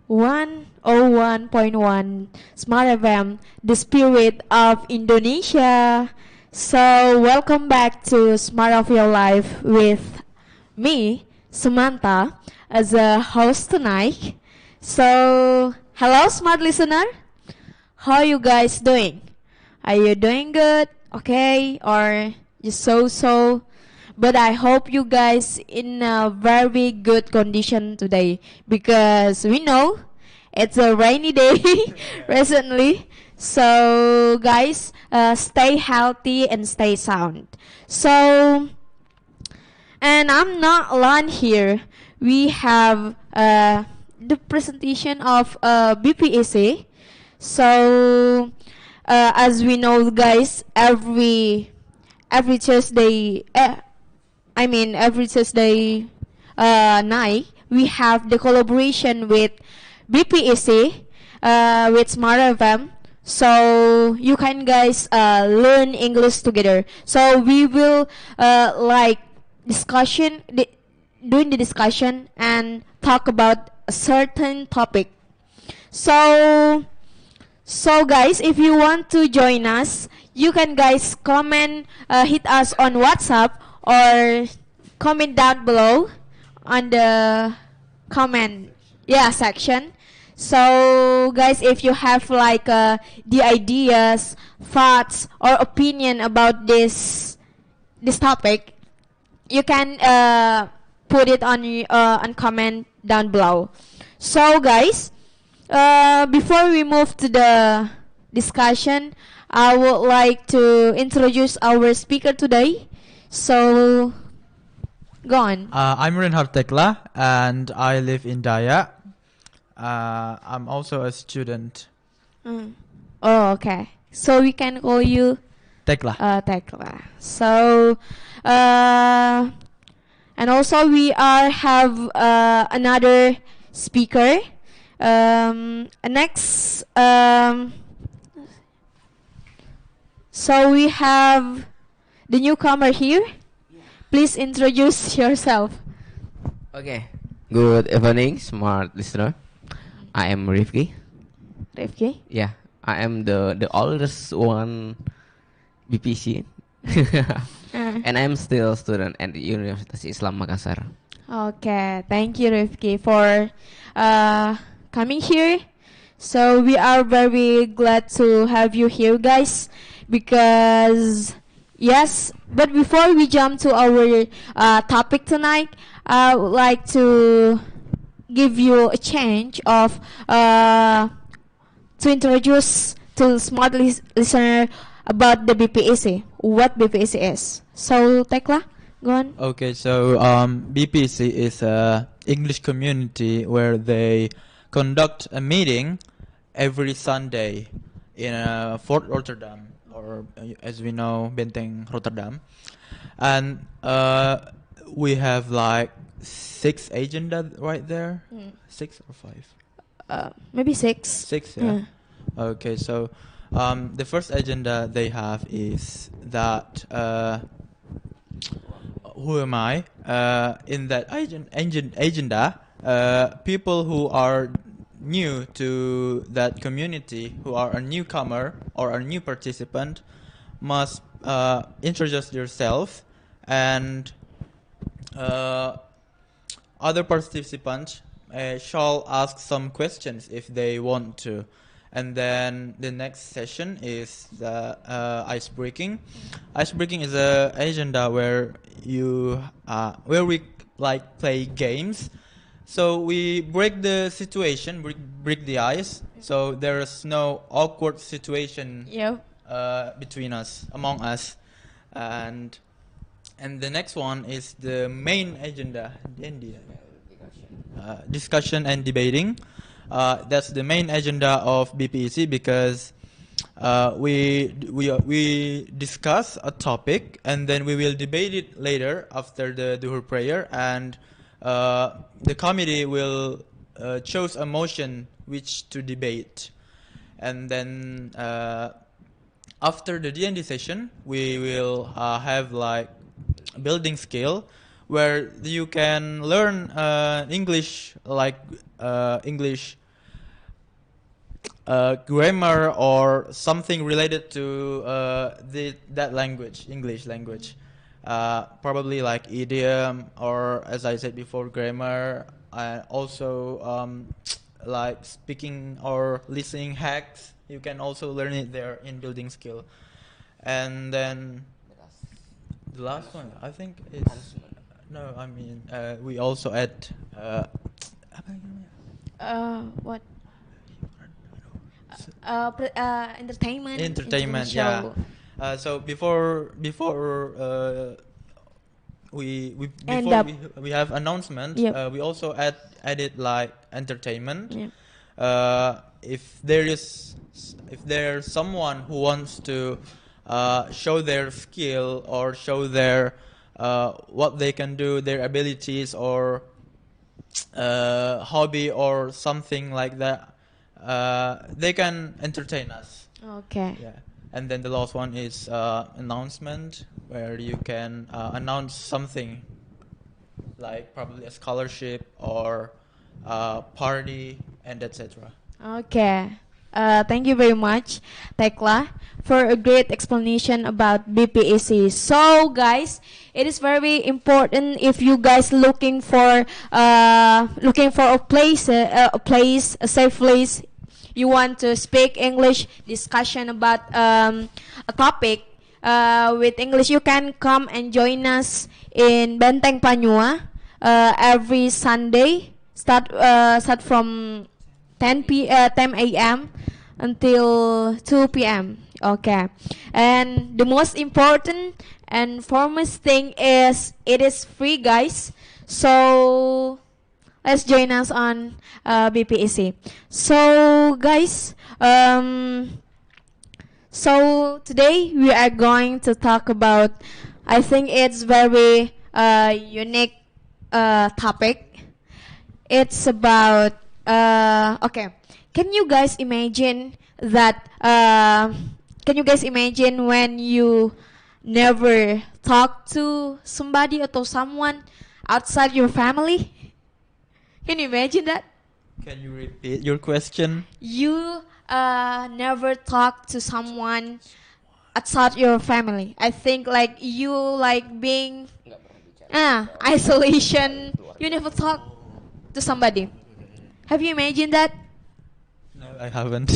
101.1 Smartfm, the spirit of Indonesia. So, welcome back to Smart of Your Life with me, Samantha, as a host tonight. So, hello, smart listener. How you guys doing? Are you doing good? Okay, or just so? But I hope you guys in a very good condition today because we know it's a rainy day recently. So guys, stay healthy and stay sound. So, and I'm not alone here. We have the presentation of BPEC. So, as we know, guys, every Tuesday, every Tuesday night, we have the collaboration with BPEC, with Smart FM. So you can guys learn English together. So we will like doing the discussion and talk about a certain topic. So guys, if you want to join us, you can guys comment, hit us on WhatsApp or comment down below on the comment section. So guys, if you have like the ideas, thoughts or opinion about this topic, you can put it on comment down below. So guys, before we move to the discussion, I would like to introduce our speaker today. So, go on. I'm Reinhard Tekla, and I live in Daya. I'm also a student. Oh, okay. So we can call you Tekla. Tekla. So, and also we have another speaker. Next, so we have the newcomer here. Please introduce yourself. Okay. Good evening, smart listener. I am Rifki. Rifki? Yeah, I am the oldest one BPC. And I am still a student at the University Islam Makassar. Okay, thank you Rifki for coming here. So we are very glad to have you here, guys, because yes, but before we jump to our topic tonight, I would like to give you a change of to introduce to smart listener about the BPEC, what BPEC is. So Tekla, go on. Okay, so BPC is a English community where they conduct a meeting every Sunday in Fort Rotterdam, or as we know, Benteng, Rotterdam. And we have like 6 agenda right there. 6 or 5? Maybe 6. 6, yeah. Okay, so the first agenda they have is that who am I? In that agenda, people who are new to that community, who are a newcomer or a new participant, must introduce yourself, and other participants shall ask some questions if they want to. And then the next session is the icebreaking. Icebreaking is a agenda where we like play games. So we break the situation, break the ice. So there is no awkward situation between us, among us, and the next one is the main agenda, discussion and debating. That's the main agenda of BPEC because we discuss a topic and then we will debate it later after the Duhur prayer, and the committee will choose a motion which to debate, and then after the D&D session we will have like building skill where you can learn English, like English grammar or something related to that language, English language. Probably like idiom or, as I said before, grammar. Also like speaking or listening hacks. You can also learn it there in building skill. And then the last one, I think it's no. I mean, we also add. What? Entertainment. Entertainment, show. yeah. So before End up. we have announcement. Yep. We also added like entertainment. Yep. If there's someone who wants to show their skill or show their what they can do, their abilities or hobby or something like that, they can entertain us. Okay. Yeah. And then the last one is announcement, where you can announce something like probably a scholarship or party and etc. Okay. Thank you very much, Tekla, for a great explanation about BPEC. So, guys, it is very important if you guys looking for a place, a safe place. You want to speak English, discussion about a topic with English. You can come and join us in Benteng Panynyua every Sunday. Start from 10 a.m. until 2 p.m. Okay. And the most important and foremost thing is it is free, guys. So let's join us on BPEC. So guys, so today we are going to talk about, I think it's very unique topic. It's about okay. Can you guys imagine that? Can you guys imagine when you never talk to somebody or someone outside your family? Can you imagine that? Can you repeat your question? You never talk to someone outside your family. I think like you like being isolation. You never talk to somebody. Have you imagined that? No, I haven't.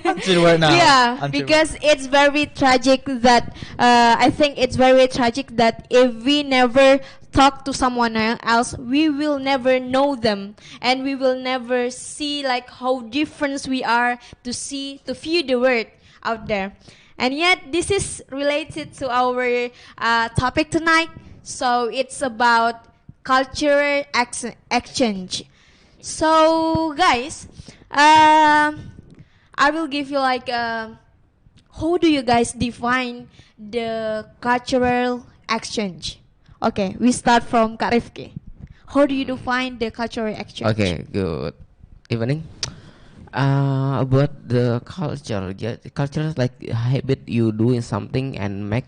Until right now. Yeah, Until because it's very tragic that I think it's very tragic that if we never talk to someone else, we will never know them, and we will never see like how different we are to view the world out there. And yet, this is related to our topic tonight. So it's about cultural exchange. So, guys, I will give you like how do you guys define the cultural exchange? Okay, we start from Kak Rifki. How do you define the cultural exchange? Okay, good evening. About the culture, the culture is like a habit you doing something and make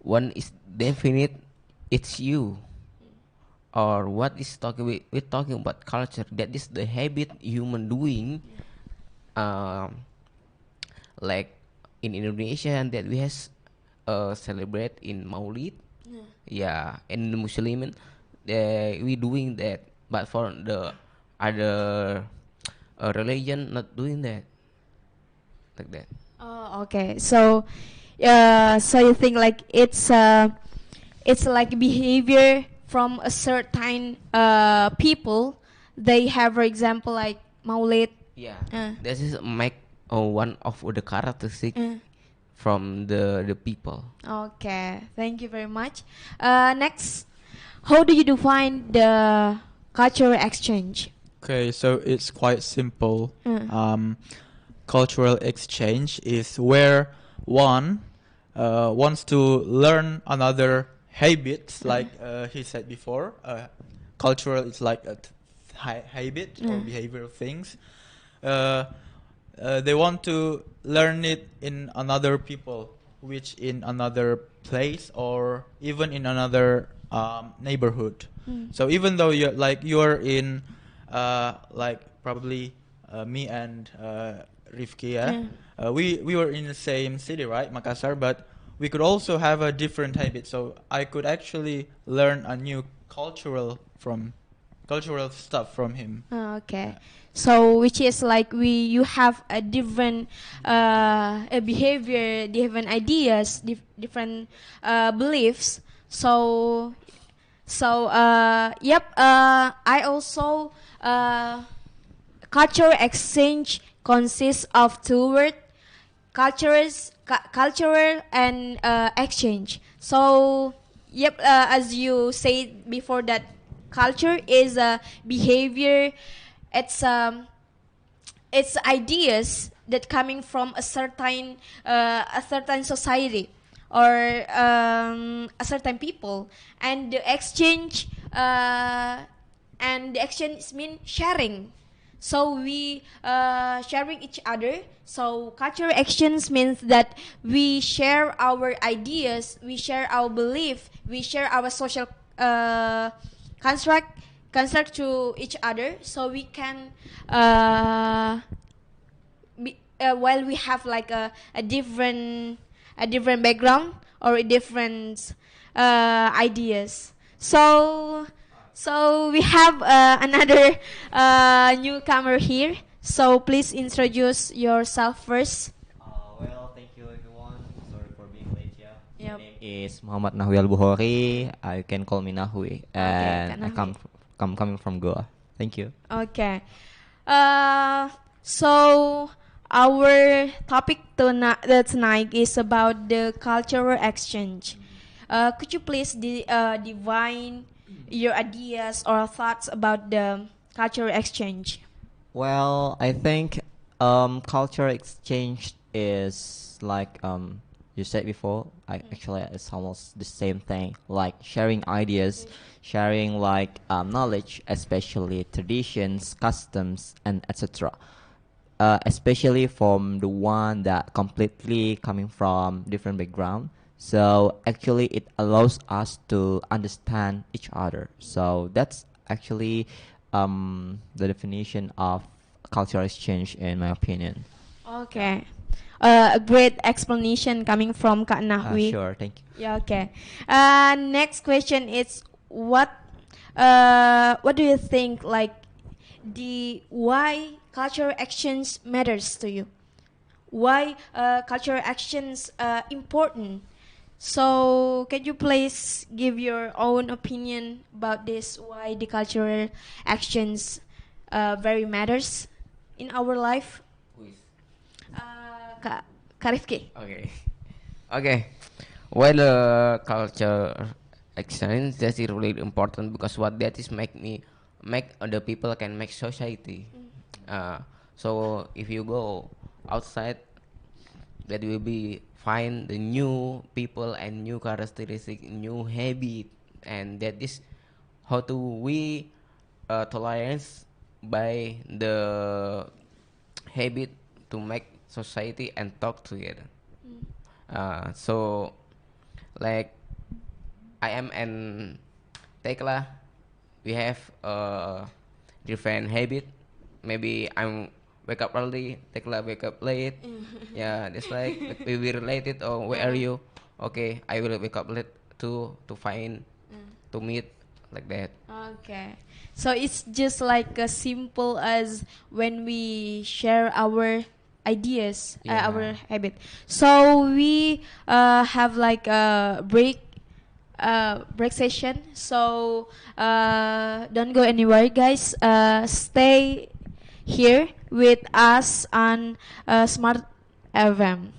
one is definite. It's you. Or what is talking we're talking about culture, that is the habit human doing, like in Indonesia, and that we has celebrate in Maulid, yeah, and the Muslim we doing that, but for the other religion not doing that, like that. Oh, okay. So, so you think like it's like behavior from a certain people. They have, for example, like Maulid. Yeah, this is make one of the characteristic from the people. Okay, thank you very much. Next, how do you define the cultural exchange? Okay, so it's quite simple. Cultural exchange is where one wants to learn another habits, like he said before. Cultural is like a habit or behavioral things. They want to learn it in another people, which in another place or even in another neighborhood. So even though you're in like probably me and Rifki, yeah, we were in the same city, right, Makassar, but we could also have a different habit. So I could actually learn a new cultural stuff from him. Okay. So which is like you have a different a behavior, different ideas, different beliefs. I also cultural exchange consists of two words, cultural and exchange. So as you said before, that culture is a behavior. It's ideas that coming from a certain society or a certain people, and the exchange mean sharing. So we sharing each other. So cultural exchange means that we share our ideas, we share our belief, we share our social construct to each other, so we can while we have like a different background or a different ideas. So we have another newcomer here. So please introduce yourself first. Well, thank you everyone. Sorry for being late. Yeah. Yep. My name is Muhammad Nahwi Al Bukhari. You can call me Nahwi, and I Nahwi. coming from Goa. Thank you. Okay. So our topic tonight is about the cultural exchange. Could you please divine your ideas or thoughts about the cultural exchange? Well, I think culture exchange is like you said before. I actually it's almost the same thing. Like sharing ideas, sharing like knowledge, especially traditions, customs, and etc. Especially from the one that completely coming from different background. So actually, it allows us to understand each other. So that's actually the definition of cultural exchange, in my opinion. Okay. A great explanation coming from Kak Nahwi. Sure, thank you. Yeah, okay. Next question is what do you think, like, why cultural actions matters to you? Why cultural actions important? So can you please give your own opinion about this? Why the cultural actions very matters in our life? Who is? Kak Rifki. Okay. Okay. Well, culture exchange that is really important because what that is make other people can make society. So if you go outside, that will be find the new people and new characteristic, new habit, and that is how to we tolerance by the habit to make society and talk together. So like I am and Tekla, we have a different habit. Maybe I'm wake up early, Tekla wake up late. Yeah, that's like we will related. Or where are you? Okay, I will wake up late to find to meet like that. Okay. So it's just like as simple as when we share our ideas, Yeah. our habit. So we have like a break session. So don't go anywhere, guys. Stay here with us on Smart FM.